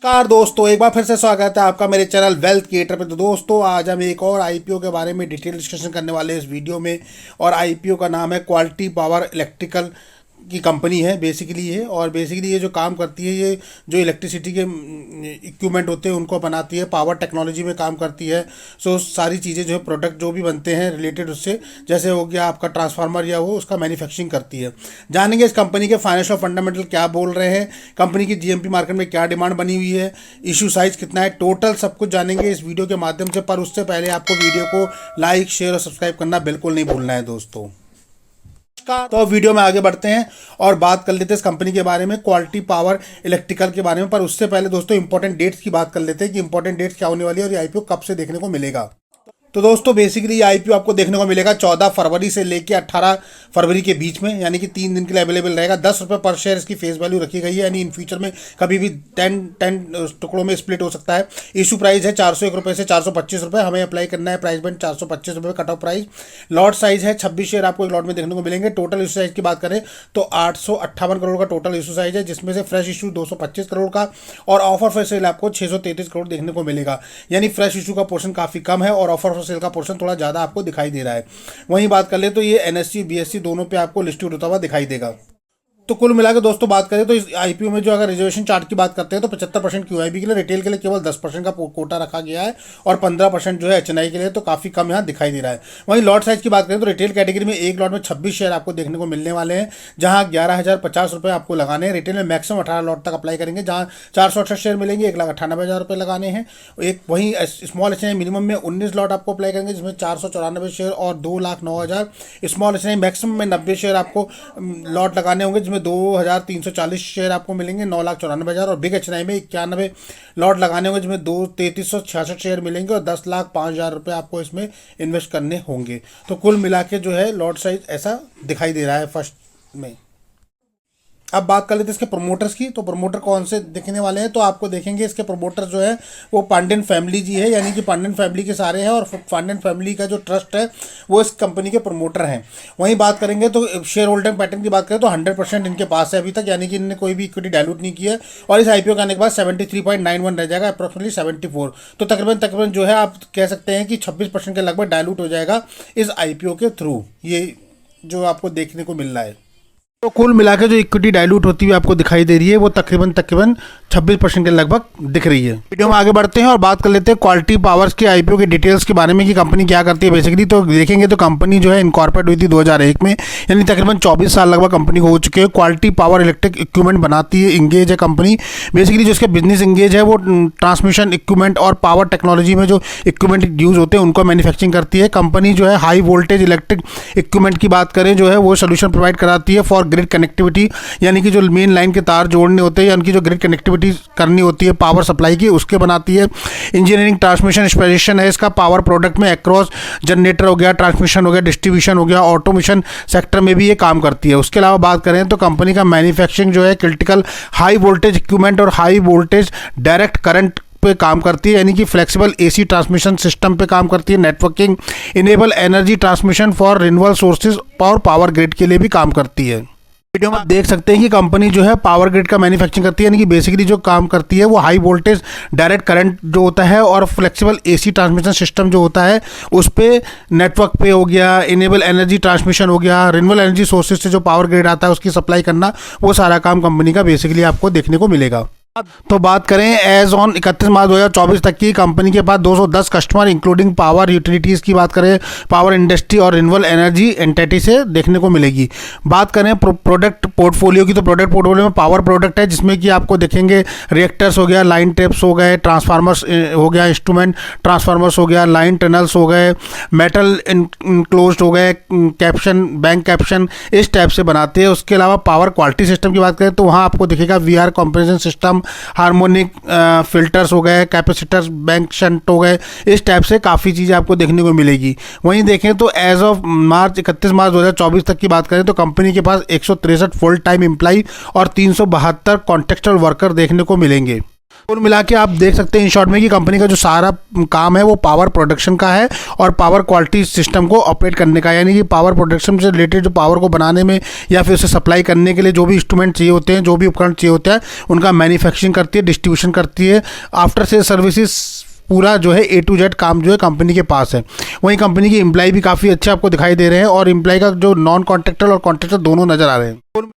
नमस्कार दोस्तों, एक बार फिर से स्वागत है आपका मेरे चैनल वेल्थ क्रिएटर पे। तो दोस्तों आज हम एक और आईपीओ के बारे में डिटेल डिस्कशन करने वाले हैं इस वीडियो में। और आईपीओ का नाम है क्वालिटी पावर इलेक्ट्रिकल की कंपनी है बेसिकली ये। और बेसिकली ये जो काम करती है, ये जो इलेक्ट्रिसिटी के इक्विपमेंट होते हैं उनको बनाती है, पावर टेक्नोलॉजी में काम करती है। सो सारी चीज़ें जो है प्रोडक्ट जो भी बनते हैं रिलेटेड उससे, जैसे हो गया आपका ट्रांसफार्मर या वो, उसका मैन्युफैक्चरिंग करती है। जानेंगे इस कंपनी के फाइनेंशियल फंडामेंटल क्या बोल रहे हैं, कंपनी की जीएमपी मार्केट में क्या डिमांड बनी हुई है, इशू साइज कितना है, टोटल सब कुछ जानेंगे इस वीडियो के माध्यम से। पर उससे पहले आपको वीडियो को लाइक, शेयर और सब्सक्राइब करना बिल्कुल नहीं भूलना है दोस्तों। तो वीडियो में आगे बढ़ते हैं और बात कर लेते हैं इस कंपनी के बारे में, क्वालिटी पावर इलेक्ट्रिकल के बारे में। पर उससे पहले दोस्तों इंपॉर्टेंट डेट्स की बात कर लेते हैं कि इंपॉर्टेंट डेट्स क्या होने वाली है और ये आईपीओ कब से देखने को मिलेगा। तो दोस्तों बेसिकली ये आईपीओ आपको देखने को मिलेगा 14 फरवरी से लेकर 18 फरवरी के बीच में, यानी कि 3 दिन के लिए अवेलेबल रहेगा। 10 रुपये पर शेयर इसकी फेस वैल्यू रखी गई है, यानी इन फ्यूचर में कभी भी 10 टुकड़ों में स्प्लिट हो सकता है। इशू प्राइस है 401 रुपये से 425 रुपये, हमें अप्लाई करना है प्राइस बैंड 425 रुपये cut off price. Lot size है 26 शेयर आपको एक लॉट में देखने को मिलेंगे। टोटल इशू साइज की बात करें तो 858 करोड़ का टोटल इशू साइज है, जिसमें से फ्रेश इशू 225 करोड़ का और ऑफर फॉर सेल आपको 633 करोड़ देखने को मिलेगा। यानी फ्रेश इशू का पोर्शन काफ़ी कम है और ऑफर फॉर सेल का पोर्शन थोड़ा ज़्यादा आपको दिखाई दे रहा है। वहीं बात कर ले तो ये एनएससी बीएससी दोनों पे आपको लिस्टेड होता हुआ दिखाई देगा। तो कुल मिलाकर दोस्तों बात करें तो इस आईपीओ में जो अगर रिजर्वेशन चार्ट की बात करते हैं तो 75% क्यूआईबी के लिए, रिटेल के लिए केवल 10% का कोटा रखा गया है और 15% जो है एचएनआई के लिए, तो काफ़ी कम यहाँ दिखाई दे रहा है। वहीं लॉट साइज की बात करें तो रिटेल कैटेगरी में एक लॉट में 26 शेयर आपको देखने को मिलने वाले हैं, जहाँ 11,050 रुपये आपको लगाने हैं। रिटेल में मैक्सिमम 18 लॉट तक अप्लाई करेंगे, जहाँ 468 शेयर मिलेंगे, 1,98,000 रुपये लगाने हैं। एक वहीं स्मॉल एचएनआई मिनिमम में 19 लॉट आपको अप्लाई करेंगे, जिसमें 494 शेयर और 2,09,000। स्मॉल एचएनआई मैक्सिमम में 90 शेयर आपको लॉट लगाने होंगे, जिसमें 2,340 शेयर आपको मिलेंगे, 9,94,000। और बिग एचएनआई में 91 लॉट लगाने होंगे, जिसमें 3,366 शेयर मिलेंगे और 10,05,000 रुपये आपको इसमें इन्वेस्ट करने होंगे। तो कुल मिला के जो है लॉट साइज ऐसा दिखाई दे रहा है फर्स्ट में। अब बात कर लेते हैं इसके प्रोमोटर्स की। तो प्रोमोटर कौन से दिखने वाले हैं, तो आपको देखेंगे इसके प्रोमोटर जो है वो पांड्यन फैमिली जी है, यानी कि पांड्यन फैमिली के सारे हैं और पांड्यन फैमिली का जो ट्रस्ट है वो इस कंपनी के प्रोमोटर हैं। वहीं बात करेंगे तो शेयर होल्डिंग पैटर्न की बात करें तो 100% इनके पास है अभी तक, यानी कि इन्होंने कोई भी इक्विटी डायलूट नहीं किया है। और इस आईपीओ के आने के बाद 73.91 रह जाएगा, अप्रॉक्सिमेटली 74। तो तकरीबन जो है आप कह सकते हैं कि 26% के लगभग डायलूट हो जाएगा इस आईपीओ के थ्रू, ये जो आपको देखने को मिल रहा है। तो कुल मिला के जो इक्विटी डाइल्यूट होती हुई आपको दिखाई दे रही है वो तकरीबन 26% के लगभग दिख रही है। वीडियो में आगे बढ़ते हैं और बात कर लेते हैं क्वालिटी पावर्स के आईपीओ की डिटेल्स के बारे में कि कंपनी क्या करती है बेसिकली। तो देखेंगे तो कंपनी जो है इनकॉर्पोरेट हुई थी 2001 में, यानी तकरीबन 24 साल लगभग कंपनी को हो चुके हैं। क्वालिटी पावर इलेक्ट्रिक इक्विपमेंट बनाती है, इंगेज है कंपनी। बेसिकली जो इसका बिजनेस इंगेज है वो ट्रांसमिशन इक्विपमेंट और पावर टेक्नोलॉजी में जो इक्विपमेंट यूज़ होते हैं उनको मैन्युफैक्चरिंग करती है। कंपनी जो है हाई वोल्टेज इलेक्ट्रिक इक्विपमेंट की बात करें जो है वो सोल्यूशन प्रोवाइड कराती है फॉर ग्रिड कनेक्टिविटी, यानी कि जो मेन लाइन के तार जोड़ने होते हैं या उनकी जो ग्रिड कनेक्टिविटी करनी होती है पावर सप्लाई की, उसके बनाती है। इंजीनियरिंग ट्रांसमिशन स्पेशलाइजेशन है इसका पावर प्रोडक्ट में, अक्रॉस जनरेटर हो गया, ट्रांसमिशन हो गया, डिस्ट्रीब्यूशन हो गया, ऑटोमेशन सेक्टर में भी ये काम करती है। उसके अलावा बात करें तो कंपनी का मैन्युफैक्चरिंग जो है क्रिटिकल हाई वोल्टेज इक्विपमेंट और हाई वोल्टेज डायरेक्ट करंट पे काम करती है, यानी कि फ्लेक्सिबल एसी ट्रांसमिशन सिस्टम पे काम करती है। Networking enable energy transmission for renewable sources और पावर ग्रिड के लिए भी काम करती है। वीडियो में आप देख सकते हैं कि कंपनी जो है पावर ग्रिड का मैन्युफैक्चरिंग करती है, यानी कि बेसिकली जो काम करती है वो हाई वोल्टेज डायरेक्ट करंट जो होता है और फ्लेक्सिबल एसी ट्रांसमिशन सिस्टम जो होता है उस पे, नेटवर्क पे हो गया, इनेबल एनर्जी ट्रांसमिशन हो गया, रिन्यूएबल एनर्जी सोर्सेज से जो पावर ग्रिड आता है उसकी सप्लाई करना, वो सारा काम कंपनी का बेसिकली आपको देखने को मिलेगा। तो बात करें एज ऑन 31 मार्च 2024 तक की कंपनी के पास 210 कस्टमर इंक्लूडिंग पावर यूटिलिटीज़ की बात करें, पावर इंडस्ट्री और रिन्यूएबल एनर्जी एंटिटी से देखने को मिलेगी। बात करें प्रोडक्ट पोर्टफोलियो की, तो प्रोडक्ट पोर्टफोलियो में पावर प्रोडक्ट है जिसमें कि आपको देखेंगे रिएक्टर्स हो गया, लाइन टेप्स हो गए, ट्रांसफार्मर्स हो गया, इंस्ट्रूमेंट ट्रांसफार्मर्स हो गया, लाइन टनल्स हो गए, मेटल इनक्लोज्ड हो गए, कैप्शन बैंक कैप्शन इस टाइप से बनाते हैं। उसके अलावा पावर क्वालिटी सिस्टम की बात करें तो वहाँ आपको दिखेगा VR comparison system, harmonic filters हो गए, कैपेसिटर्स, बैंक शंट हो गए, इस टाइप से काफ़ी चीज़ें आपको देखने को मिलेगी। वहीं देखें तो एज ऑफ 31 मार्च 2024 तक की बात करें तो कंपनी के पास 163 फुल टाइम एम्प्लॉय और 372 कॉन्ट्रेक्चुअल वर्कर देखने को मिलेंगे। कुल मिला के आप देख सकते हैं इन शॉर्ट में कि कंपनी का जो सारा काम है वो पावर प्रोडक्शन का है और पावर क्वालिटी सिस्टम को ऑपरेट करने का, यानी कि पावर प्रोडक्शन से रिलेटेड जो पावर को बनाने में या फिर उसे सप्लाई करने के लिए जो भी इंस्ट्रूमेंट चाहिए होते हैं, जो भी उपकरण चाहिए होता है, उनका मैन्युफैक्चरिंग करती है, डिस्ट्रीब्यूशन करती है। आफ्टर सेल सर्विसेज पूरा जो है A to Z काम जो है कंपनी के पास है। वहीं कंपनी की एम्प्लॉय भी काफ़ी अच्छे आपको दिखाई दे रहे हैं और एम्प्लॉय का जो नॉन कॉन्ट्रैक्टर और कॉन्ट्रैक्टर दोनों नज़र आ रहे हैं।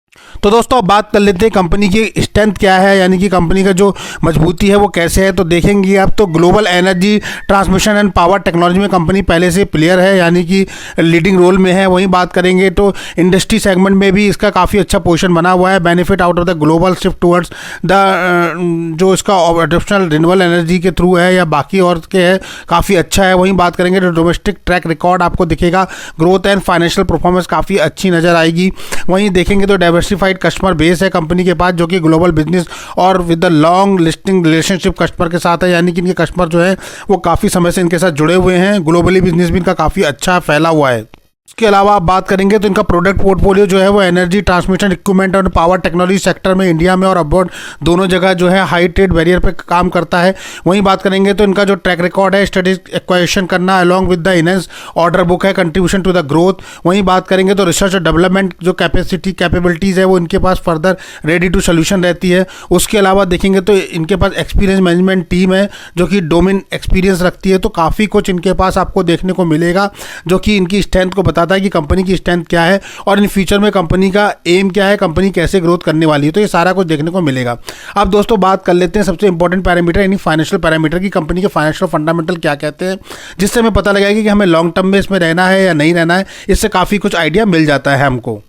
तो दोस्तों अब बात कर लेते हैं कंपनी की स्ट्रेंथ क्या है, यानी कि कंपनी का जो मजबूती है वो कैसे है। तो देखेंगे आप तो global energy transmission and power technology में कंपनी पहले से प्लेयर है, यानी कि लीडिंग रोल में है। वहीं बात करेंगे तो इंडस्ट्री सेगमेंट में भी इसका काफ़ी अच्छा पोजीशन बना हुआ है। Benefit out of the global shift towards the जो इसका एडिशनल रिन्यूएबल एनर्जी के थ्रू है या बाकी और के है, काफ़ी अच्छा है। वहीं बात करेंगे तो डोमेस्टिक ट्रैक रिकॉर्ड आपको दिखेगा, ग्रोथ एंड फाइनेंशियल परफॉर्मेंस काफ़ी अच्छी नज़र आएगी। वहीं देखेंगे तो डाइवर्सिफाइड कस्टमर बेस है कंपनी के पास, जो कि ग्लोबल बिजनेस और with the long listing relationship customer के साथ है, यानी कि इनके कस्टमर जो है वो काफ़ी समय से इनके साथ जुड़े हुए हैं। ग्लोबली बिजनेस भी इनका काफ़ी अच्छा फैला हुआ है। उसके अलावा आप बात करेंगे तो इनका प्रोडक्ट पोर्टफोलियो जो है वो एनर्जी ट्रांसमिशन इक्विपमेंट और पावर टेक्नोलॉजी सेक्टर में इंडिया में और अब्रॉड दोनों जगह जो है हाई ट्रेड बैरियर पे काम करता है। वहीं बात करेंगे तो इनका जो ट्रैक रिकॉर्ड है स्ट्रेटेजिक एक्वाजिशन करना along with the enhance order book है, कंट्रीब्यूशन टू द ग्रोथ। वहीं बात करेंगे तो रिसर्च और डेवलपमेंट जो कैपेबिलिटीज़ है वो इनके पास फर्दर रेडी टू सोल्यूशन रहती है। उसके अलावा देखेंगे तो इनके पास एक्सपीरियंस मैनेजमेंट टीम है जो कि डोमेन एक्सपीरियंस रखती है। तो काफ़ी कुछ इनके पास आपको देखने को मिलेगा जो कि इनकी स्ट्रेंथ को बताता है कि कंपनी की स्ट्रेंथ क्या है और इन फ्यूचर में कंपनी का एम क्या है, कंपनी कैसे ग्रोथ करने वाली है। तो ये सारा कुछ देखने को मिलेगा। अब दोस्तों बात कर लेते हैं सबसे इंपॉर्टेंट पैरामीटर यानी फाइनेंशियल पैरामीटर की, कंपनी के फाइनेंशियल फंडामेंटल क्या कहते हैं, जिससे हमें पता लगेगा कि हमें लॉन्ग टर्म में इसमें रहना है या नहीं रहना है। इससे काफ़ी कुछ आइडिया मिल जाता है हमको।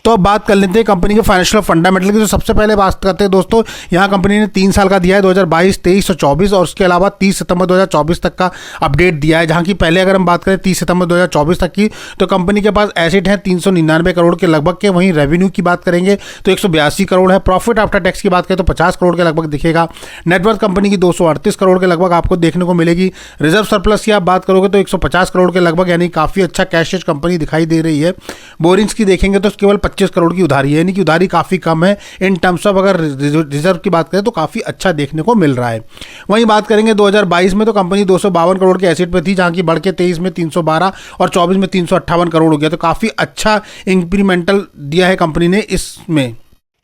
तो अब बात कर लेते हैं कंपनी के फाइनेंशियल फंडामेंटल की। तो सबसे पहले बात करते हैं दोस्तों, यहाँ कंपनी ने 3 साल का दिया है 2022, 23 और 24 और उसके अलावा 30 सितंबर 2024 तक का अपडेट दिया है। जहाँ की पहले अगर हम बात करें 30 सितंबर 2024 तक की, तो कंपनी के पास एसेट है 399 करोड़ के लगभग के। वहीं रेवेन्यू की बात करेंगे तो 182 करोड़ है। प्रॉफिट आफ्टर टैक्स की बात करें तो 50 करोड़ के लगभग दिखेगा। नेटवर्थ कंपनी की 238 करोड़ के लगभग आपको देखने को मिलेगी। रिजर्व सरप्लस की आप बात करोगे तो 150 करोड़ के लगभग, यानी काफ़ी अच्छा कैश कंपनी दिखाई दे रही है। बोरिंग्स की देखेंगे तो केवल 25 करोड़ की उधारी है, यानी कि उधारी काफ़ी कम है। इन टर्म्स ऑफ अगर रिजर्व की बात करें तो काफ़ी अच्छा देखने को मिल रहा है। वहीं बात करेंगे 2022 में तो कंपनी 252 करोड़ के एसेट पे थी, जहां की बढ़ के 23 में 312 और 24 में 358 करोड़ हो गया। तो काफ़ी अच्छा इंक्रीमेंटल दिया है कंपनी ने इसमें।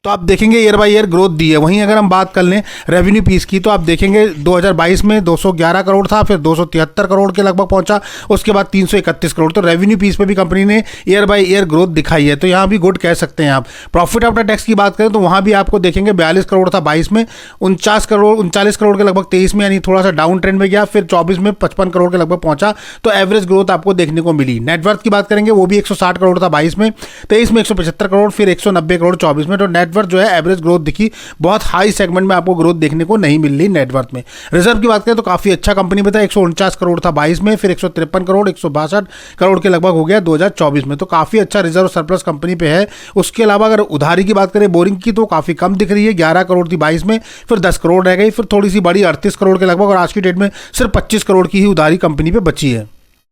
तो आप देखेंगे ईयर बाय ईयर ग्रोथ दी है। वहीं अगर हम बात कर लें रेवेन्यू पीस की, तो आप देखेंगे 2022 में 211 करोड़ था, फिर 273 करोड़ के लगभग पहुंचा, उसके बाद 331 करोड़। तो रेवेन्यू पीस पे भी कंपनी ने ईयर बाय ईयर ग्रोथ दिखाई है, तो यहाँ भी गुड कह सकते हैं आप। प्रॉफिट आफ्टर टैक्स की बात करें तो वहाँ भी आपको देखेंगे 42 करोड़ था 22 में, 39 करोड़ के लगभग 23 में, यानी थोड़ा सा डाउन ट्रेंड में गया, फिर 24 में 55 करोड़ के लगभग पहुंचा। तो एवरेज ग्रोथ आपको देखने को मिली। नेटवर्थ की बात करेंगे वो भी 160 करोड़ था 22 में, 23 में 175 करोड़, फिर 190 करोड़ 24 में। तो नेटवर्थ जो है एवरेज ग्रोथ दिखी, बहुत हाई सेगमेंट में आपको ग्रोथ देखने को नहीं मिल रही नेटवर्थ में। रिजर्व की बात करें तो काफी अच्छा कंपनी में था, 149 करोड़ था 22 में, फिर 153 करोड़ 162 करोड़ के लगभग हो गया 2024 में। तो काफी अच्छा रिजर्व सरप्लस कंपनी पे है। उसके अलावा अगर उधारी की बात करें बोरिंग की तो काफी कम दिख रही है, 11 करोड़ थी 22 में, फिर 10 करोड़ रह गई, फिर थोड़ी सी बड़ी 38 करोड़ के लगभग, और आज की डेट में सिर्फ 25 करोड़ की ही उधारी कंपनी पे बची है।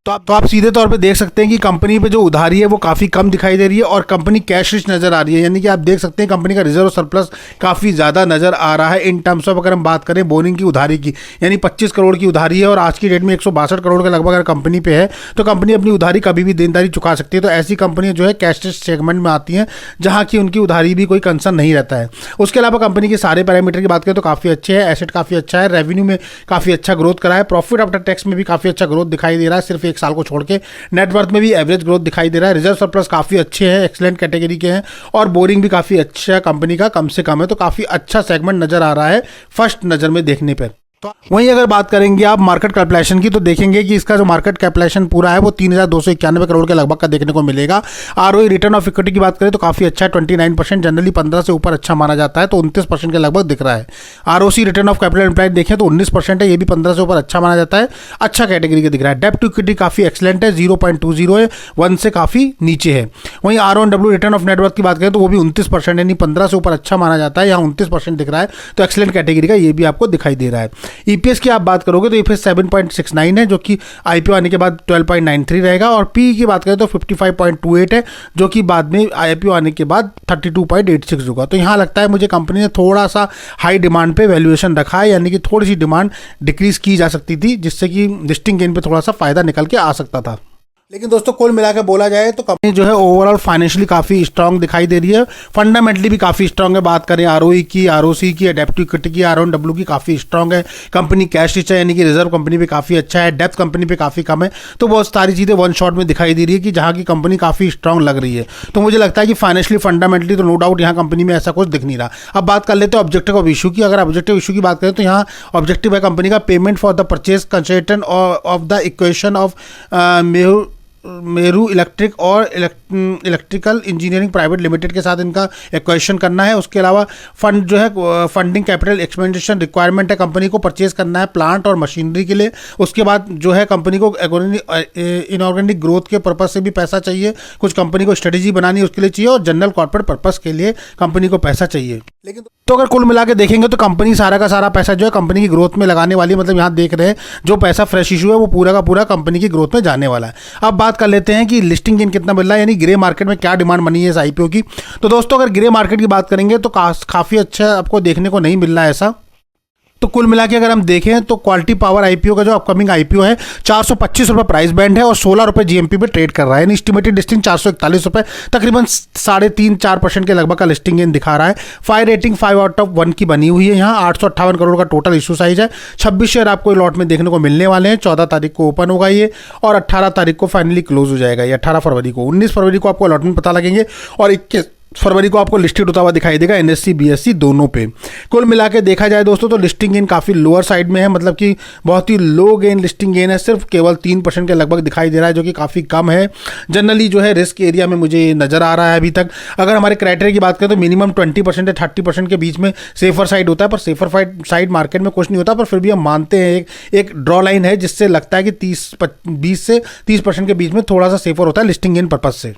तो आप सीधे तौर पे देख सकते हैं कि कंपनी पे जो उधारी है वो काफ़ी कम दिखाई दे रही है और कंपनी कैश रिच नज़र आ रही है, यानी कि आप देख सकते हैं कंपनी का रिजर्व सरप्लस काफ़ी ज़्यादा नज़र आ रहा है। इन टर्म्स ऑफ अगर हम बात करें बोरिंग की उधारी की, यानी 25 करोड़ की उधारी है और आज की डेट में 162 करोड़ के लगभग अगर कंपनी पे है, तो कंपनी अपनी उधारी कभी भी देनदारी चुका सकती है। तो ऐसी कंपनियाँ जो है कैश रिच सेगमेंट में आती हैं, जहाँ की उनकी उधारी भी कोई कंसर्न नहीं रहता है। उसके अलावा कंपनी के सारे पैरामीटर की बात करें तो काफ़ी अच्छे हैं। एसेट काफ़ी अच्छा है, रेवेन्यू में काफ़ी अच्छा ग्रोथ करा है, प्रॉफिट आफ्टर टैक्स में भी काफ़ी अच्छा ग्रोथ दिखाई दे रहा है सिर्फ 1 साल को छोड़ के। नेटवर्थ में भी एवरेज ग्रोथ दिखाई दे रहा है। रिजर्व सरप्लस काफ़ी अच्छे हैं, एक्सीलेंट कैटेगरी के हैं, और बोरिंग भी काफ़ी अच्छा कंपनी का कम से कम है। तो काफ़ी अच्छा सेगमेंट नज़र आ रहा है फर्स्ट नज़र में देखने पर। वहीं अगर बात करेंगे आप मार्केट कैपिटलाइजेशन की, तो देखेंगे कि इसका जो मार्केट कैपिटलाइजेशन पूरा है वो 3291 करोड़ के लगभग का देखने को मिलेगा। आरओई रिटर्न ऑफ इक्विटी की बात करें तो काफ़ी अच्छा है, 29%, जनरली 15 से ऊपर अच्छा माना जाता है, तो 29% के लगभग दिख रहा है। ROC return of capital employed देखें तो 19% है, ये भी 15 से ऊपर अच्छा माना जाता है, अच्छा कैटेगरी का दिख रहा है। डेप्ट टू इक्विटी काफ़ी एक्सलेंट है, 0.20 है, 1 से काफ़ी नीचे है। वहीं RONW रिटर्न ऑफ नेटवर्थ की बात करें तो वो भी 29%, यानी 15 से ऊपर अच्छा माना जाता है, यहाँ 29% दिख रहा है, तो एक्सलेंट कैटेगरी का ये भी आपको दिखाई दे रहा है। ईपीएस की आप बात करोगे तो ईपीएस 7.69 है, जो कि आईपीओ आने के बाद 12.93 रहेगा, और पी की बात करें तो 55.28 है, जो कि बाद में आईपीओ आने के बाद 32.86 होगा। तो यहाँ लगता है मुझे कंपनी ने थोड़ा सा हाई डिमांड पे वैल्यूएशन रखा है, यानी कि थोड़ी सी डिमांड डिक्रीज की जा सकती थी, जिससे कि लिस्टिंग गेन पे थोड़ा सा फायदा निकल के आ सकता था। लेकिन दोस्तों कुल मिलाकर बोला जाए तो कंपनी जो है ओवरऑल फाइनेंशियली काफ़ी स्ट्रांग दिखाई दे रही है, फंडामेंटली भी काफ़ी स्ट्रांग है। बात करें आरओई की, आरओसी की, एडेप्टिव इक्विटी की, आरओडब्ल्यू की, काफ़ी स्ट्रांग है। कंपनी कैश रिच है, यानी कि रिजर्व कंपनी पे काफ़ी अच्छा है, डेप्थ कंपनी पे काफ़ी कम है। तो बहुत सारी चीज़ें वन शॉट में दिखाई दे रही है कि जहाँ की कंपनी काफ़ी स्ट्रांग लग रही है। तो मुझे लगता है कि फाइनेंशियली फंडामेंटली तो नो डाउट यहाँ कंपनी में ऐसा कुछ दिख नहीं रहा। अब बात कर लेते हैं ऑब्जेक्टिव ऑफ इशू की। अगर ऑब्जेक्टिव इशू की बात करें तो यहाँ ऑब्जेक्टिव है कंपनी का payment for the purchase consultant of the equation of Meru electric और इलेक्ट्रिकल इंजीनियरिंग प्राइवेट लिमिटेड के साथ इनका एक्वाजिशन करना है। उसके अलावा फंड जो है फंडिंग कैपिटल एक्सपेंडिशन रिक्वायरमेंट है कंपनी को परचेज करना है प्लांट और मशीनरी के लिए। उसके बाद जो है कंपनी को इनऑर्गेनिक ग्रोथ के पर्पज से भी पैसा चाहिए, कुछ कंपनी को स्ट्रेटेजी बनानी है उसके लिए चाहिए, और जनरल कॉर्पोरेट पर्पज के लिए कंपनी को पैसा चाहिए। लेकिन तो अगर कुल मिला के देखेंगे तो कंपनी सारा का सारा पैसा जो है कंपनी की ग्रोथ में लगाने वाली है। मतलब यहाँ देख रहे हैं जो पैसा फ्रेश इशू है वो पूरा का पूरा कंपनी की ग्रोथ में जाने वाला है। अब बात कर लेते हैं कि लिस्टिंग गेन कितना मिल रहा है, यानी ग्रे मार्केट में क्या डिमांड बनी है इस आईपीओ की। तो दोस्तों अगर ग्रे मार्केट की बात करेंगे तो काफ़ी अच्छा आपको देखने को नहीं मिल रहा है ऐसा। तो कुल मिला के अगर हम देखें तो क्वालिटी पावर आईपीओ का जो अपकमिंग आईपीओ है 425 रुपये प्राइस बैंड है और 16 रुपये जीएमपी पे ट्रेड कर रहा है, यानी एस्टिमेटेड लिस्टिंग 441 रुपये, तकरीबन 3.5-4% के लगभग का लिस्टिंग गेन दिखा रहा है। 5 रेटिंग 5 आउट ऑफ 1 की बनी हुई है। यहाँ 858 करोड़ का टोटल इशू साइज है। 26 शेयर आपको लॉट में देखने को मिलने वाले हैं। 14 तारीख को ओपन होगा ये और 18 तारीख को फाइनली क्लोज हो जाएगा ये। 18 फरवरी को, 19 फरवरी को आपको अलॉटमेंट पता लगेंगे और 21 फरवरी को आपको लिस्टेड होता हुआ दिखाई देगा एनएससी बीएससी दोनों पे। कुल मिला के देखा जाए दोस्तों तो लिस्टिंग गेन काफ़ी लोअर साइड में है, मतलब कि बहुत ही लो गेन लिस्टिंग गेन है, सिर्फ केवल 3% के लगभग दिखाई दे रहा है, जो कि काफ़ी कम है। जनरली जो है रिस्क एरिया में मुझे नज़र आ रहा है अभी तक। अगर हमारे क्राइटेरिया की बात करें तो मिनिमम 20% या 30% के बीच में सेफर साइड होता है, पर सेफर साइड मार्केट में कुछ नहीं होता, पर फिर भी हम मानते हैं एक ड्रॉ लाइन है जिससे लगता है कि 20 से 30% के बीच में थोड़ा सा सेफर होता है लिस्टिंग गेन पर्पज से।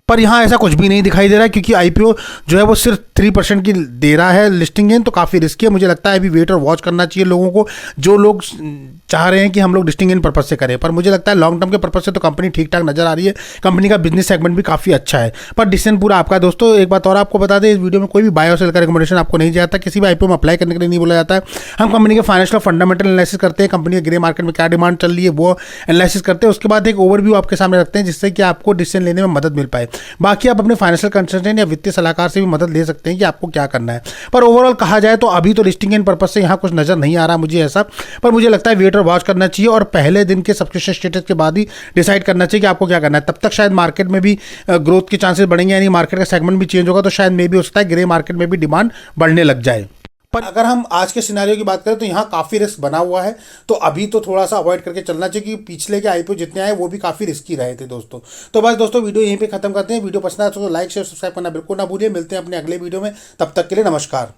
पर यहाँ ऐसा कुछ भी नहीं दिखाई दे रहा है क्योंकि आईपीओ जो है वो सिर्फ 3% की दे रहा है लिस्टिंग गेन, तो काफ़ी रिस्की है। मुझे लगता है अभी वेट और वॉच करना चाहिए लोगों को, जो लोग चाह रहे हैं कि हम लोग लिस्टिंग गेन पर्पज से करें। पर मुझे लगता है लॉन्ग टर्म के पर्पज से तो कंपनी ठीक ठाक नजर आ रही है, कंपनी का बिजनेस सेगमेंट भी काफ़ी अच्छा है। पर डिसीजन पूरा आपका है दोस्तों। एक बात और आपको बता दें, इस वीडियो में कोई भी बाय और सेल का रिकमेंडेशन आपको नहीं जाता, किसी भी आईपीओ में अप्लाई करने के लिए नहीं बोला जाता है। हम कंपनी के फाइनेंशियल फंडामेंटल एनालिसिस करते हैं, कंपनी के ग्रे मार्केट में क्या डिमांड चल रही है वो एनालिसिस करते हैं, उसके बाद एक ओवरव्यू आपके सामने रखते हैं जिससे कि आपको डिसीजन लेने में मदद मिल पाए। बाकी आप अपने फाइनेंशियल कंसल्टेंट या वित्तीय सलाहकार से भी मदद ले सकते हैं कि आपको क्या करना है। पर ओवरऑल कहा जाए तो अभी तो लिस्टिंग गेन पर्पज से यहाँ कुछ नजर नहीं आ रहा मुझे ऐसा, पर मुझे लगता है वेट और वॉच करना चाहिए और पहले दिन के सब्सक्रिप्शन स्टेटस के बाद ही डिसाइड करना चाहिए कि आपको क्या करना है। तब तक शायद मार्केट में भी ग्रोथ के चांसेस बढ़ेंगे, यानी मार्केट का सेगमेंट भी चेंज होगा, तो शायद मे भी हो सकता है ग्रे मार्केट में भी डिमांड बढ़ने लग जाए। पर अगर हम आज के सिनेरियो की बात करें तो यहाँ काफ़ी रिस्क बना हुआ है, तो अभी तो थोड़ा सा अवॉइड करके चलना चाहिए क्योंकि पिछले के आईपीओ जितने आए वो भी काफ़ी रिस्की रहे थे दोस्तों। तो बस दोस्तों वीडियो यहीं पे खत्म करते हैं। वीडियो पसंद आए तो लाइक शेयर सब्सक्राइब करना बिल्कुल ना भूलिए। मिलते हैं अपने अगले वीडियो में, तब तक के लिए नमस्कार।